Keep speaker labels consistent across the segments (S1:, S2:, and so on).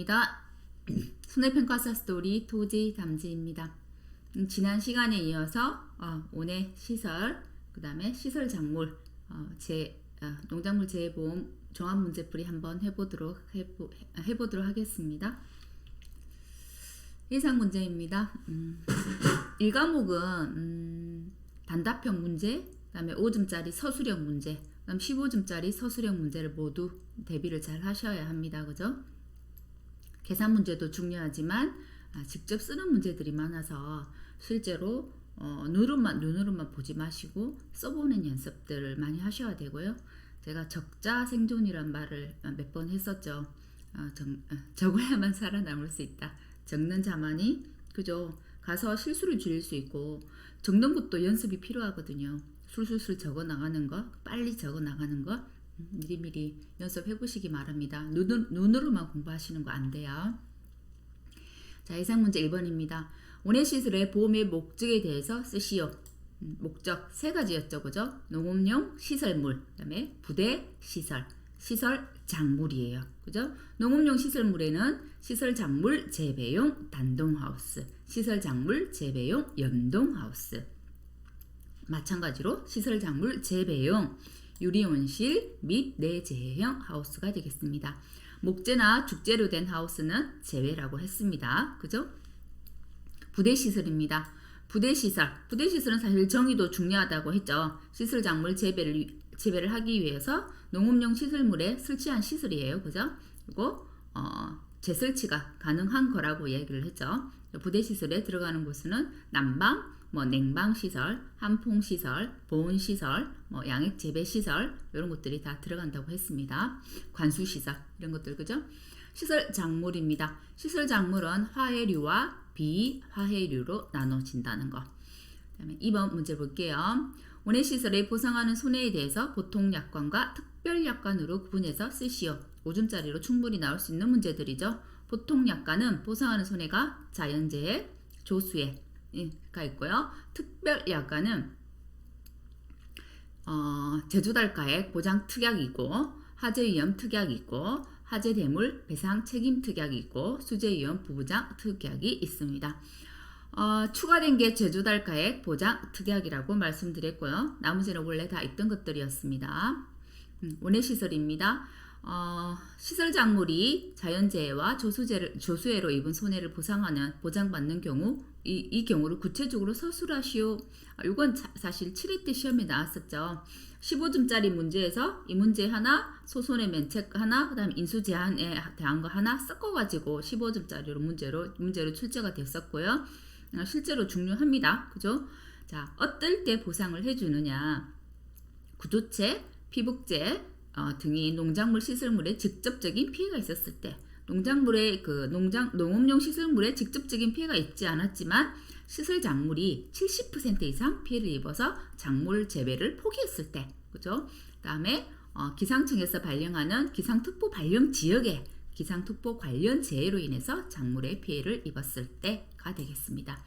S1: 반갑습니다. 손해평가사 스토리 토지 담지입니다. 지난 시간에 이어서 오늘 시설, 그 다음에 시설 작물, 농작물 재보험 종합문제풀이 한번 해보도록 하겠습니다. 예상 문제입니다. 1과목은 단답형 문제, 그 다음에 5점짜리 서술형 문제, 그 다음 15점짜리 서술형 문제를 모두 대비를 잘 하셔야 합니다. 그죠? 계산 문제도 중요하지만 직접 쓰는 문제들이 많아서 실제로 눈으로만 보지 마시고 써보는 연습들을 많이 하셔야 되고요. 제가 적자 생존이란 말을 몇 번 했었죠. 적어야만 살아남을 수 있다. 적는 자만이 그죠? 가서 실수를 줄일 수 있고 적는 것도 연습이 필요하거든요. 술술술 적어 나가는 거, 빨리 적어 나가는 거 미리미리 연습해 보시기 바랍니다. 눈으로만 공부하시는 거 안 돼요. 자, 예상 문제 1번입니다. 원예시설의 보험의 목적에 대해서 쓰시오. 목적 세 가지였죠. 그죠? 농업용 시설물, 그 다음에 부대 시설, 시설 작물이에요. 그죠? 농업용 시설물에는 시설 작물 재배용 단동하우스, 시설 작물 재배용 연동하우스, 마찬가지로 시설 작물 재배용 유리온실 및 내재해형 하우스가 되겠습니다. 목재나 죽재로 된 하우스는 제외라고 했습니다. 그죠? 부대시설입니다. 부대시설은 사실 정의도 중요하다고 했죠. 시설 작물 재배를 하기 위해서 농업용 시설물에 설치한 시설이에요. 그죠? 그리고 재설치가 가능한 거라고 얘기를 했죠. 부대시설에 들어가는 곳은 난방, 냉방시설, 한풍시설, 보온시설, 양액재배시설 이런 것들이 다 들어간다고 했습니다. 관수시설 이런 것들 그죠? 시설 작물입니다. 시설 작물은 화해류와 비화해류로 나눠진다는 거. 그다음에 2번 문제 볼게요. 원예시설에 보상하는 손해에 대해서 보통약관과 특별약관으로 구분해서 쓰시오. 5점짜리로 충분히 나올 수 있는 문제들이죠. 보통약관은 보상하는 손해가 자연재해, 조수해가 있고요. 특별약관은 제조달가액 보장 특약이 있고 화재위험 특약이 있고 화재대물 배상 책임 특약이 있고 수재위험 부부장 특약이 있습니다. 추가된 게 제조달가액 보장 특약이라고 말씀드렸고요. 나머지는 원래 다 있던 것들이었습니다. 원예시설입니다. 시설 작물이 자연재해와 조수해로 입은 손해를 보장받는 경우 이 경우를 구체적으로 서술하시오. 이건 사실 7회 때 시험에 나왔었죠. 15점짜리 문제에서 이 문제 하나, 소손해 면책 하나, 그 다음에 인수 제한에 대한 거 하나 섞어가지고 15점짜리로 문제로 출제가 됐었고요. 실제로 중요합니다. 그죠? 자, 어떨 때 보상을 해주느냐? 구조체, 피복제 등이 농작물 시설물에 직접적인 피해가 있었을 때, 농업용 시설물에 직접적인 피해가 있지 않았지만 시설 작물이 70% 이상 피해를 입어서 작물 재배를 포기했을 때, 그죠? 그다음에 기상청에서 발령하는 기상특보 발령 지역에 기상특보 관련 재해로 인해서 작물에 피해를 입었을 때가 되겠습니다.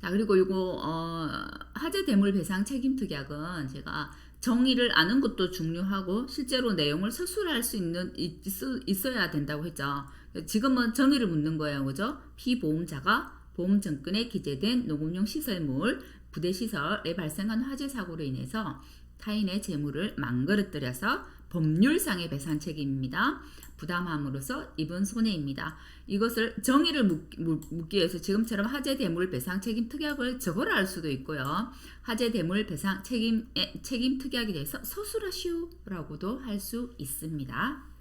S1: 자, 그리고 이거 화재대물 배상 책임 특약은 제가 정의를 아는 것도 중요하고 실제로 내용을 서술할 수 있어야 된다고 했죠. 지금은 정의를 묻는 거예요. 그죠? 피보험자가 보험정권에 기재된 농업용 시설물, 부대시설에 발생한 화재 사고로 인해서 타인의 재물을 망가뜨려서 법률상의 배상 책임입니다. 부담함으로써 입은 손해입니다. 이것을 정의를 묻기 위해서 지금처럼 화재대물 배상 책임 특약을 적어라 할 수도 있고요. 화재대물 배상 책임 특약에 대해서 서술하시오 라고도 할 수 있습니다.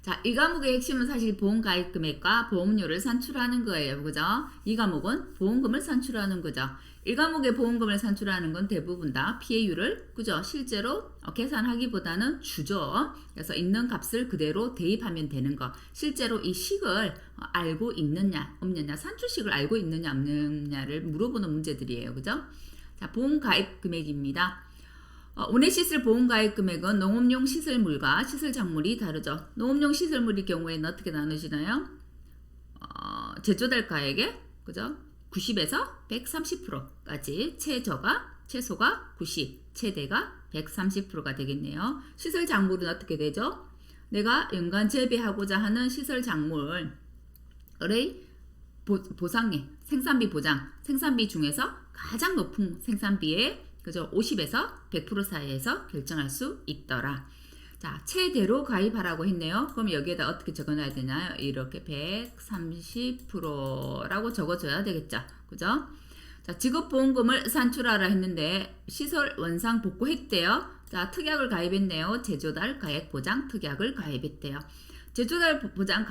S1: 자, 이 과목의 핵심은 사실 보험가입금액과 보험료를 산출하는 거예요. 그죠? 이 과목은 보험금을 산출하는 거죠. 1과목의 보험금을 산출하는 건 대부분 다 피해율을 그죠? 실제로 계산하기보다는 주죠. 그래서 있는 값을 그대로 대입하면 되는 거. 실제로 이 식을 알고 있느냐 없느냐, 산출식을 알고 있느냐 없느냐를 물어보는 문제들이에요. 그죠? 자, 보험가입 금액입니다. 원예시설 보험가입 금액은 농업용 시설물과 시설 작물이 다르죠. 농업용 시설물의 경우에는 어떻게 나누시나요? 제조달가액에 그죠? 90에서 130%까지 최소가 90, 최대가 130%가 되겠네요. 시설 작물은 어떻게 되죠? 내가 연간 재배하고자 하는 시설 작물의 보상액, 생산비 보장, 생산비 중에서 가장 높은 생산비에 그죠? 50에서 100% 사이에서 결정할 수 있더라. 자, 최대로 가입하라고 했네요. 그럼 여기에다 어떻게 적어놔야 되나요? 이렇게 130%라고 적어줘야 되겠죠. 그죠? 자, 지급보험금을 산출하라 했는데 시설 원상 복구했대요. 자, 특약을 가입했네요. 제조달 가액 보장 특약을 가입했대요. 제조달 보장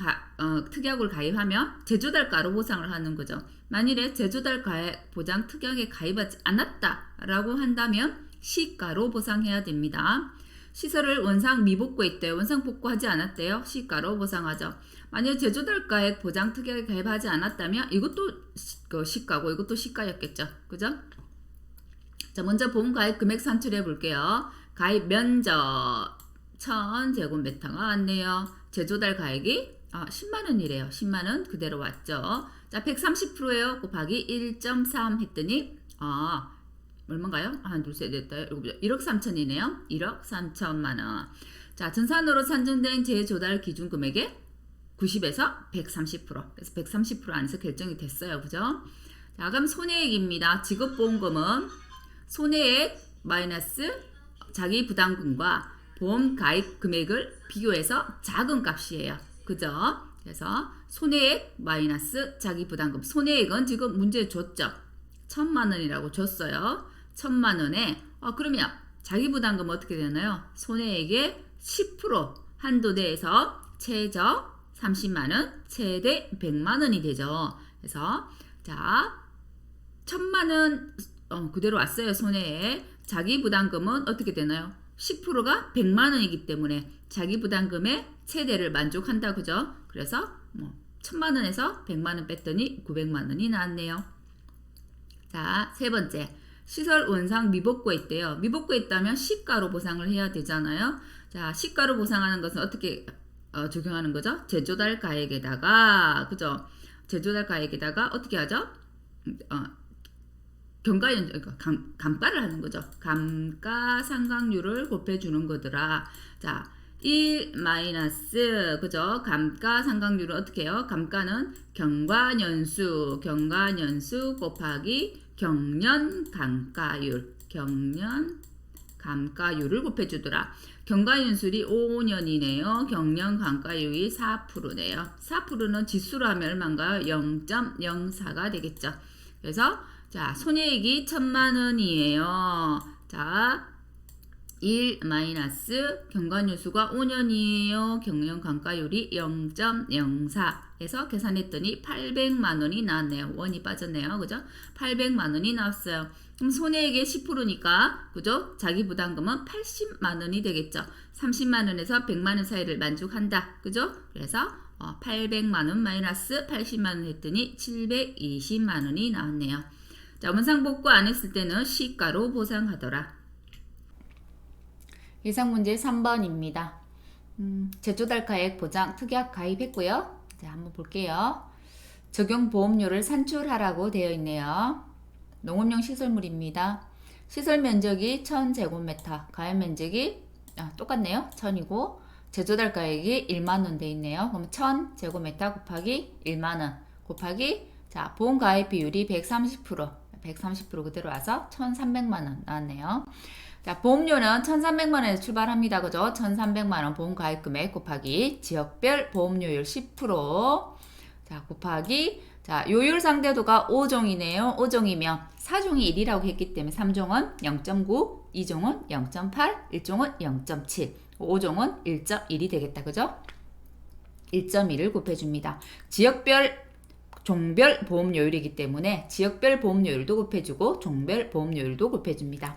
S1: 특약을 가입하면 제조달가로 보상을 하는 거죠. 만일에 제조달 가액 보장 특약에 가입하지 않았다라고 한다면 시가로 보상해야 됩니다. 시설을 원상 미복구했대요. 원상 복구하지 않았대요. 시가로 보상하죠. 만약 제조달 가액 보장 특약에 가입하지 않았다면 이것도 시가고 이것도 시가였겠죠. 그죠? 자, 먼저 보험 가입 금액 산출해 볼게요. 가입 면적 1000제곱미터가 왔네요. 제조달 가액이 10만원이래요. 10만원 그대로 왔죠. 자, 130%예요. 곱하기 1.3 했더니 얼마인가요? 하나, 둘, 셋, 넷, 다섯, 일곱, 1억 3천이네요. 1억 3천만원. 자, 전산으로 산정된 제조달 기준 금액의 90에서 130%. 그래서 130% 안에서 결정이 됐어요. 그죠? 자, 그럼 손해액입니다. 지급보험금은 손해액 마이너스 자기 부담금과 보험 가입 금액을 비교해서 작은 값이에요. 그죠? 그래서 손해액 마이너스 자기 부담금. 손해액은 지금 문제 줬죠. 1000만원이라고 줬어요. 1000만원에 그러면 자기 부담금 어떻게 되나요? 손해액의 10% 한도 내에서 최저 30만원, 최대 100만원이 되죠. 그래서 자 1000만원 그대로 왔어요. 손해액. 자기 부담금은 어떻게 되나요? 10%가 100만원이기 때문에 자기 부담금의 최대를 만족한다. 그죠? 그래서 1000만원에서 100만원 뺐더니 900만원이 나왔네요. 자, 세 번째. 시설 원상 미복구했대요. 미복구했다면 시가로 보상을 해야 되잖아요. 자, 시가로 보상하는 것은 어떻게 적용하는 거죠? 제조달 가액에다가 그죠? 제조달 가액에다가 어떻게 하죠? 감가를 하는 거죠. 감가 상각률을 곱해주는 거더라. 자, 1 마이너스 그죠? 감가 상각률을 어떻게 해요? 감가는 경과년수 곱하기 경년 감가율을 곱해주더라. 경과연술이 5년이네요. 경년 감가율이 4%네요. 4%는 지수로 하면 얼마인가요? 0.04가 되겠죠. 그래서 자, 손해액이 1000만원이에요. 자, 1 마이너스 경과연수가 5년이에요. 경년 감가율이 0.04 해서 계산했더니 800만원이 나왔네요. 원이 빠졌네요. 그죠? 800만원이 나왔어요. 그럼 손해액의 10%니까 그죠? 자기 부담금은 80만원이 되겠죠. 30만원에서 100만원 사이를 만족한다. 그죠? 그래서 800만원 마이너스 80만원 했더니 720만원이 나왔네요. 자, 원상복구 안 했을 때는 시가로 보상하더라. 예상 문제 3번입니다. 제조달 가액 보장 특약 가입했고요. 자, 한번 볼게요. 적용 보험료를 산출하라고 되어 있네요. 농업용 시설물입니다. 시설 면적이 1000제곱미터, 가입 면적이 똑같네요. 1000이고 제조달 가액이 1만원 되어 있네요. 그럼 1000제곱미터 곱하기 1만원 곱하기 자, 보험 가입 비율이 130% 그대로 와서 1300만원 나왔네요. 자, 보험료는 1300만원에서 출발합니다. 그죠? 1300만원 보험 가입 금액 곱하기 지역별 보험료율 10%. 자, 곱하기 자, 요율 상대도가 5종이네요. 5종이면 4종이 1이라고 했기 때문에 3종은 0.9, 2종은 0.8, 1종은 0.7, 5종은 1.1이 되겠다. 그죠? 1.1을 곱해줍니다. 지역별 종별 보험료율이기 때문에 지역별 보험료율도 곱해주고 종별 보험료율도 곱해줍니다.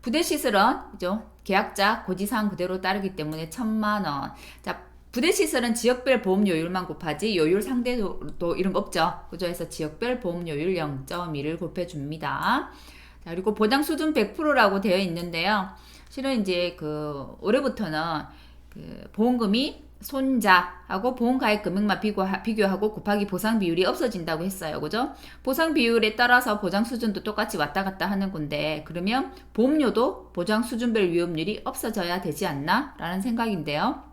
S1: 부대시설은 그죠? 계약자 고지사항 그대로 따르기 때문에 1000만원. 자, 부대시설은 지역별 보험료율만 곱하지 요율 상대도 이런 거 없죠. 그죠? 해서 지역별 보험료율 0.1을 곱해줍니다. 자, 그리고 보장 수준 100%라고 되어 있는데요. 실은 이제 올해부터는 보험금이 손자하고 보험가입 금액만 비교하고 곱하기 보상 비율이 없어진다고 했어요. 그죠? 보상 비율에 따라서 보장 수준도 똑같이 왔다 갔다 하는 건데 그러면 보험료도 보장 수준별 위험률이 없어져야 되지 않나? 라는 생각인데요.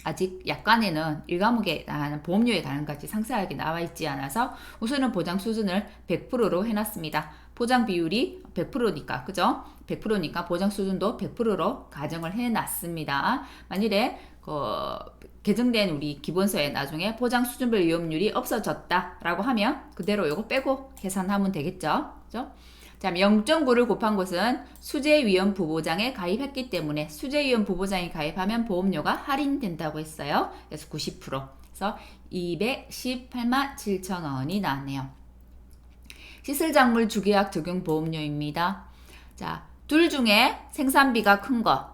S1: 아직 약관에는 1과목에 보험료에 관한 것이 상세하게 나와 있지 않아서 우선은 보장 수준을 100%로 해놨습니다. 보장 비율이 100%니까 그죠? 100%니까 보장 수준도 100%로 가정을 해놨습니다. 만일에 개정된 우리 기본서에 나중에 보장 수준별 위험률이 없어졌다라고 하면 그대로 요거 빼고 계산하면 되겠죠? 그죠? 자, 0.9를 곱한 것은 수재위험 부보장에 가입했기 때문에 수재위험 부보장에 가입하면 보험료가 할인된다고 했어요. 그래서 90%. 그래서 218만 7천 원이 나왔네요. 시설작물 주계약 적용 보험료입니다. 자, 둘 중에 생산비가 큰 거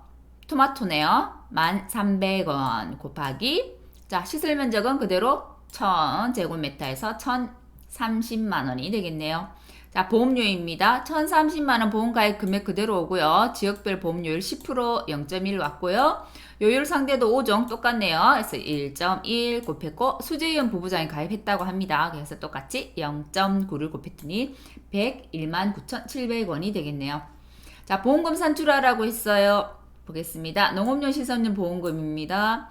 S1: 토마토네요. 1,300원 곱하기 자, 시설 면적은 그대로 1000제곱미터에서 1030만 원이 되겠네요. 자, 보험료입니다. 1030만원 보험가입 금액 그대로 오고요. 지역별 보험료율 10% 0.1 왔고요. 요율 상대도 5종 똑같네요. 그래서 1.1 곱했고 수재위험 부부장이 가입했다고 합니다. 그래서 똑같이 0.9를 곱했더니 101만 9,700원이 되겠네요. 자, 보험금 산출하라고 했어요. 보겠습니다. 농업용 시설용 보험금입니다.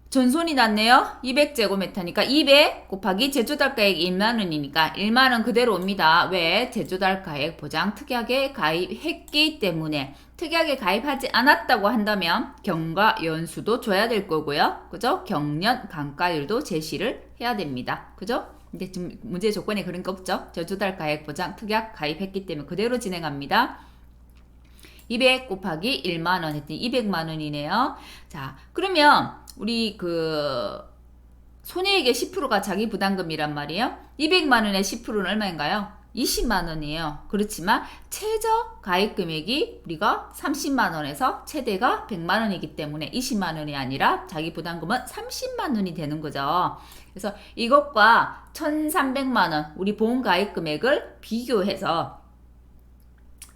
S1: 전손이 났네요. 200제곱미터니까 200 곱하기 제조달가액 1만원이니까 1만원 그대로 옵니다. 왜? 제조달가액 보장 특약에 가입했기 때문에 특약에 가입하지 않았다고 한다면 경과 연수도 줘야 될 거고요. 그죠? 경년 감가율도 제시를 해야 됩니다. 그죠? 근데 지금 문제 조건에 그런 거 없죠? 제조달가액 보장 특약 가입했기 때문에 그대로 진행합니다. 200 곱하기 1만원 했더니 200만원이네요. 자, 그러면 우리 손해액의 10%가 자기 부담금이란 말이에요. 200만원의 10%는 얼마인가요? 20만원이에요. 그렇지만 최저 가입 금액이 우리가 30만원에서 최대가 100만원이기 때문에 20만원이 아니라 자기 부담금은 30만원이 되는 거죠. 그래서 이것과 1300만원 우리 보험 가입 금액을 비교해서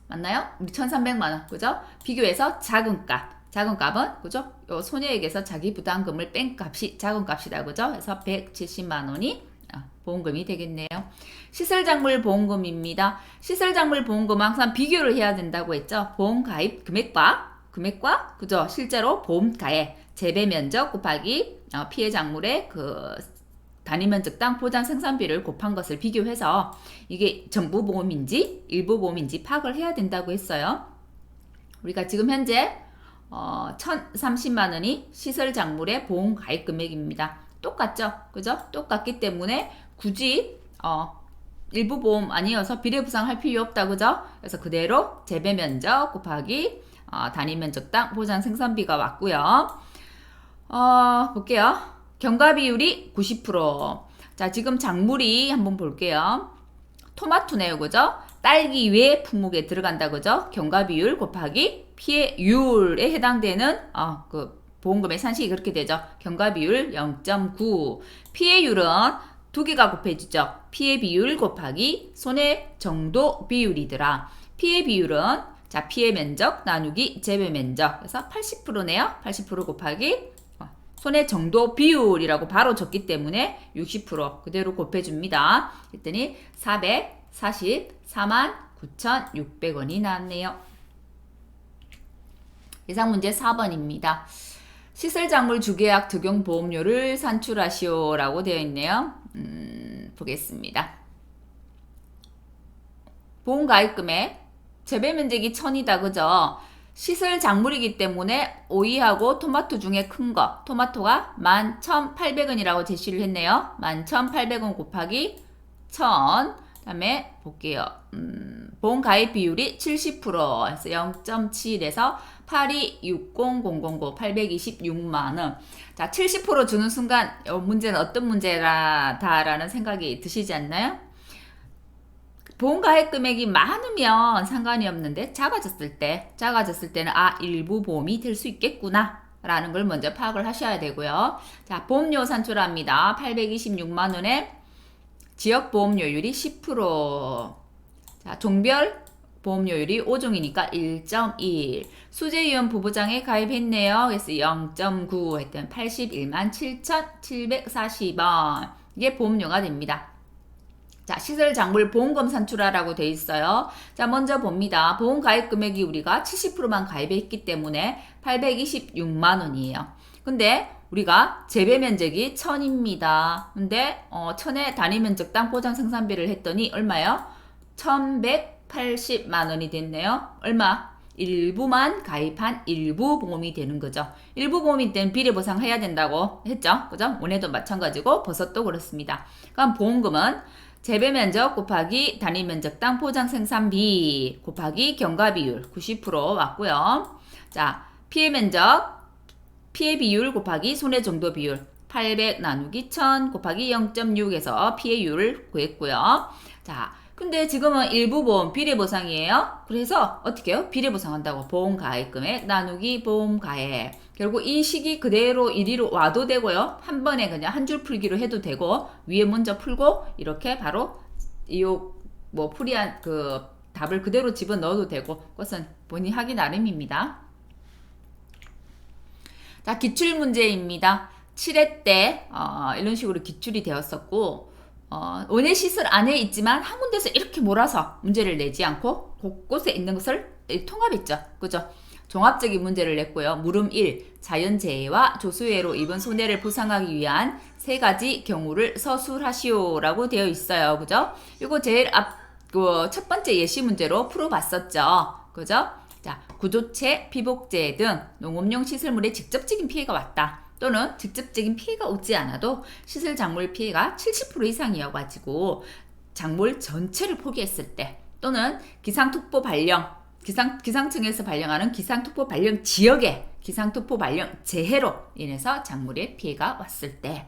S1: 맞나요? 우리 1300만원 그죠? 비교해서 작은 값은 그죠? 요 손해액에서 자기 부담금을 뺀 값이 작은 값이다 그죠? 그래서 170만원이 보험금이 되겠네요. 시설작물 보험금입니다. 시설작물 보험금은 항상 비교를 해야 된다고 했죠. 보험 가입 금액과 그죠? 실제로 보험가액 재배 면적 곱하기 피해 작물의 단위 면적당 보장 생산비를 곱한 것을 비교해서 이게 전부 보험인지 일부 보험인지 파악을 해야 된다고 했어요. 우리가 지금 현재 1030만원이 시설 작물의 보험 가입 금액입니다. 똑같죠? 그죠? 똑같기 때문에 굳이 일부 보험 아니어서 비례 부상할 필요 없다. 그죠? 그래서 그대로 재배 면적 곱하기 단위 면적당 보장 생산비가 왔고요. 볼게요. 경과 비율이 90%. 자, 지금 작물이 한번 볼게요. 토마토네요. 그죠? 딸기 외 품목에 들어간다. 그죠? 경과 비율 곱하기 피해율에 해당되는 보험금의 산식이 그렇게 되죠. 경과 비율 0.9. 피해율은 두 개가 곱해지죠. 피해 비율 곱하기 손해 정도 비율이더라. 피해 비율은 자, 피해 면적 나누기 재배 면적. 그래서 80%네요. 80% 곱하기 손해 정도 비율이라고 바로 줬기 때문에 60% 그대로 곱해줍니다. 했더니 444만 9,600원이 나왔네요. 예상 문제 4번입니다. 시설작물 주계약 적용 보험료를 산출하시오 라고 되어 있네요. 보겠습니다. 보험가입금액 재배 면적이 1000이다. 그죠? 시설 작물이기 때문에 오이하고 토마토 중에 큰 거 토마토가 11,800원이라고 제시를 했네요. 11,800원 곱하기 1000 다음에 볼게요. 보험 가입 비율이 70% 해서 0.7에서 8260009 826만원. 자, 70% 주는 순간 문제는 어떤 문제라다라는 생각이 드시지 않나요? 보험 가입 금액이 많으면 상관이 없는데 작아졌을 때는 일부 보험이 될 수 있겠구나 라는 걸 먼저 파악을 하셔야 되고요. 자, 보험료 산출합니다. 826만원에 지역 보험료율이 10%. 자, 종별 보험료율이 5종이니까 1.1. 수재위험 부부장에 가입했네요. 그래서 0.9 했던 81만 7,740원. 이게 보험료가 됩니다. 자, 시설 작물 보험금 산출하라고 돼 있어요. 자, 먼저 봅니다. 보험 가입 금액이 우리가 70%만 가입했기 때문에 826만원이에요. 근데 우리가 재배 면적이 1000입니다. 근데 1000의 단위 면적 땅 보장 생산비를 했더니 얼마요? 1180만 원이 됐네요. 얼마? 일부만 가입한 일부 보험이 되는 거죠. 일부 보험일 때는 비례 보상해야 된다고 했죠. 그죠? 원해도 마찬가지고 버섯도 그렇습니다. 그럼 보험금은 재배 면적 곱하기 단위 면적 땅 보장 생산비 곱하기 경과 비율 90% 왔고요. 자, 피해 면적 피해 비율 곱하기 손해 정도 비율 800 나누기 1000 곱하기 0.6에서 피해율을 구했고요. 자, 근데 지금은 일부 보험 비례 보상이에요. 그래서 어떻게 해요? 비례 보상한다고 보험 가액금액 나누기 보험 가액. 결국 이 식이 그대로 이리로 와도 되고요. 한 번에 그냥 한 줄 풀기로 해도 되고 위에 먼저 풀고 이렇게 바로 뭐 풀이한 그 답을 그대로 집어 넣어도 되고 그것은 본인이 하기 나름입니다. 자, 기출 문제입니다. 7회 때 이런 식으로 기출이 되었었고 원예 시설 안에 있지만 한 군데서 이렇게 몰아서 문제를 내지 않고 곳곳에 있는 것을 통합했죠. 그죠? 종합적인 문제를 냈고요. 물음 1. 자연재해와 조수해로 입은 손해를 보상하기 위한 세 가지 경우를 서술하시오라고 되어 있어요. 그죠? 이거 제일 첫 번째 예시 문제로 풀어봤었죠. 그죠? 자, 구조체, 피복재 등 농업용 시설물에 직접적인 피해가 왔다. 또는 직접적인 피해가 오지 않아도 시설 작물 피해가 70% 이상이어가지고 작물 전체를 포기했을 때 또는 기상특보 발령, 기상청에서 발령하는 기상특보 발령 지역에 기상특보 발령 재해로 인해서 작물에 피해가 왔을 때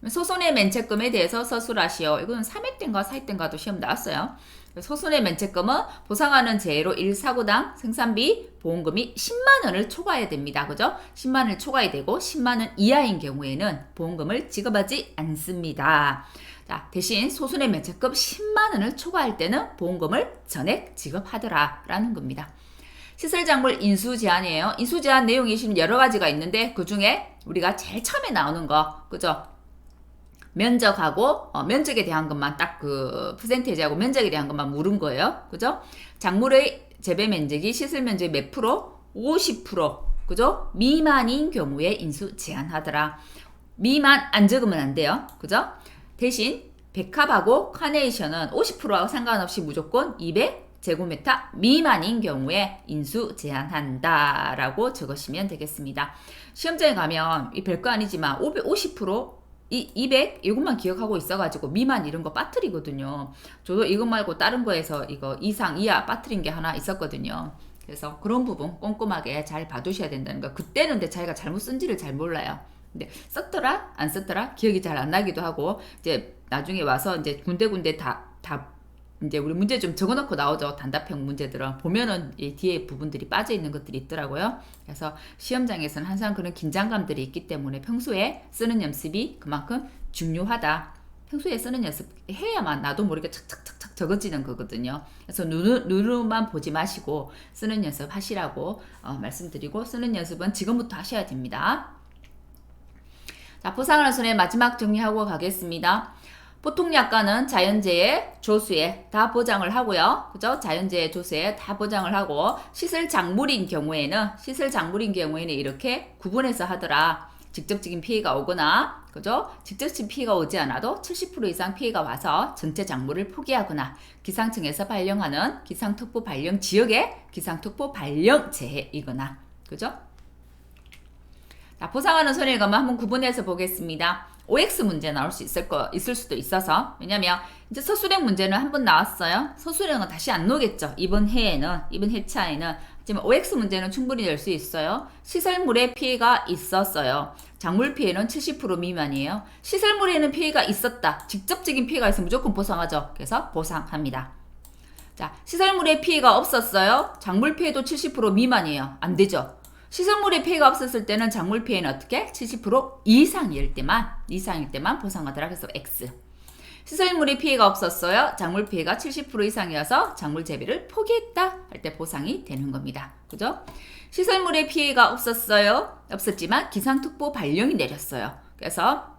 S1: 소손해 면책금에 대해서 서술하시오. 이건 3회 때인가 4회 때인가도 시험 나왔어요. 소손해 면책금은 보상하는 재해로 1사고당 생산비 보험금이 10만원을 초과해야 됩니다. 그죠? 10만원을 초과해야 되고 10만원 이하인 경우에는 보험금을 지급하지 않습니다. 자, 대신 소손해 면책금 10만원을 초과할 때는 보험금을 전액 지급하더라 라는 겁니다. 시설작물 인수제한이에요. 인수제한 내용이 지금 여러 가지가 있는데 그 중에 우리가 제일 처음에 나오는 거, 그죠? 면적하고 면적에 대한 것만 딱 그 퍼센테이지하고 면적에 대한 것만 물은 거예요. 그죠? 작물의 재배 면적이 시설 면적의 몇 프로? 50% 그죠? 미만인 경우에 인수 제한하더라. 미만 안 적으면 안 돼요. 그죠? 대신 백합하고 카네이션은 50%하고 상관없이 무조건 200제곱미터 미만인 경우에 인수 제한한다 라고 적으시면 되겠습니다. 시험장에 가면 이 별거 아니지만 50% 200 이것만 기억하고 있어가지고 미만 이런 거 빠뜨리거든요. 저도 이것 말고 다른 거에서 이거 이상 이하 빠뜨린 게 하나 있었거든요. 그래서 그런 부분 꼼꼼하게 잘 봐두셔야 된다는 거. 그때는 근데 자기가 잘못 쓴지를 잘 몰라요. 근데 썼더라 안 썼더라 기억이 잘 안 나기도 하고 이제 나중에 와서 이제 군데군데 다 이제 우리 문제 좀 적어놓고 나오죠. 단답형 문제들은 보면은 이 뒤에 부분들이 빠져 있는 것들이 있더라고요. 그래서 시험장에서는 항상 그런 긴장감들이 있기 때문에 평소에 쓰는 연습이 그만큼 중요하다. 평소에 쓰는 연습 해야만 나도 모르게 착착착착 적어지는 거거든요. 그래서 눈으로만 보지 마시고 쓰는 연습 하시라고 말씀드리고 쓰는 연습은 지금부터 하셔야 됩니다. 자, 보상하는 손해 마지막 정리하고 가겠습니다. 보통약관은 자연재해, 조수해 다 보장을 하고요. 그죠? 자연재해, 조수해 다 보장을 하고 시설 작물인 경우에는 이렇게 구분해서 하더라. 직접적인 피해가 오거나 그죠? 직접적인 피해가 오지 않아도 70% 이상 피해가 와서 전체 작물을 포기하거나 기상청에서 발령하는 기상특보 발령 지역의 기상특보 발령 재해이거나 그죠? 자, 보상하는 손해금은 한번 구분해서 보겠습니다. OX 문제 나올 수 있을 수도 있어서 왜냐면 이제 서술형 문제는 한 번 나왔어요. 서술형은 다시 안 나오겠죠. 이번 해차에는 하지만 OX 문제는 충분히 낼 수 있어요. 시설물에 피해가 있었어요. 작물 피해는 70% 미만이에요. 시설물에는 피해가 있었다. 직접적인 피해가 있으면 무조건 보상하죠. 그래서 보상합니다. 자, 시설물에 피해가 없었어요. 작물 피해도 70% 미만이에요. 안 되죠. 시설물에 피해가 없었을 때는 작물 피해는 어떻게? 70% 이상일 때만 보상하더라. 그래서 X. 시설물에 피해가 없었어요. 작물 피해가 70% 이상이어서 작물 재배를 포기했다 할 때 보상이 되는 겁니다. 그죠? 시설물에 피해가 없었지만 기상특보 발령이 내렸어요. 그래서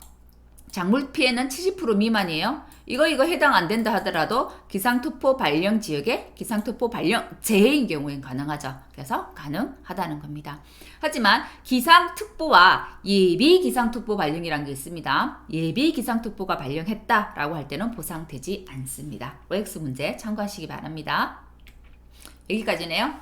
S1: 작물 피해는 70% 미만이에요. 이거 해당 안 된다 하더라도 기상특보 발령 지역에 기상특보 발령 제외인 경우엔 가능하죠. 그래서 가능하다는 겁니다. 하지만 기상특보와 예비 기상특보 발령이란 게 있습니다. 예비 기상특보가 발령했다라고 할 때는 보상되지 않습니다. OX 문제 참고하시기 바랍니다. 여기까지네요.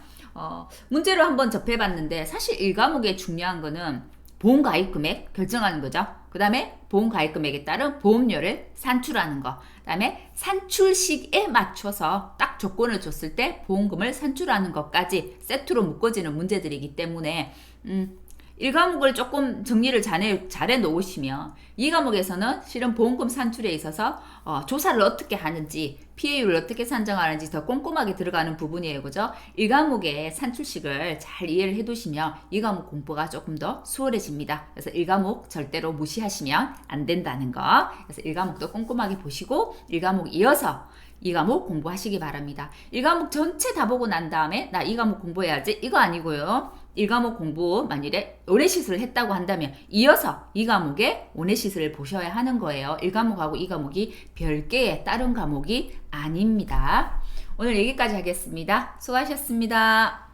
S1: 문제로 한번 접해봤는데 사실 1과목에 중요한 거는 보험가입 금액 결정하는 거죠. 그 다음에 보험가입 금액에 따른 보험료를 산출하는 거. 그 다음에 산출식에 맞춰서 딱 조건을 줬을 때 보험금을 산출하는 것까지 세트로 묶어지는 문제들이기 때문에 1과목을 조금 정리를 잘해 놓으시면 2과목에서는 실은 보험금 산출에 있어서 조사를 어떻게 하는지 피해율을 어떻게 산정하는지 더 꼼꼼하게 들어가는 부분이에요. 그죠? 1과목의 산출식을 잘 이해를 해 두시면 2과목 공부가 조금 더 수월해집니다. 그래서 1과목 절대로 무시하시면 안 된다는 거. 그래서 1과목도 꼼꼼하게 보시고 1과목 이어서 2과목 공부하시기 바랍니다. 1과목 전체 다 보고 난 다음에 나 2과목 공부해야지 이거 아니고요. 1과목 공부 만일에 온해시술을 했다고 한다면 이어서 2과목에 온해시술을 보셔야 하는 거예요. 1과목하고 2과목이 별개의 다른 과목이 아닙니다. 오늘 여기까지 하겠습니다. 수고하셨습니다.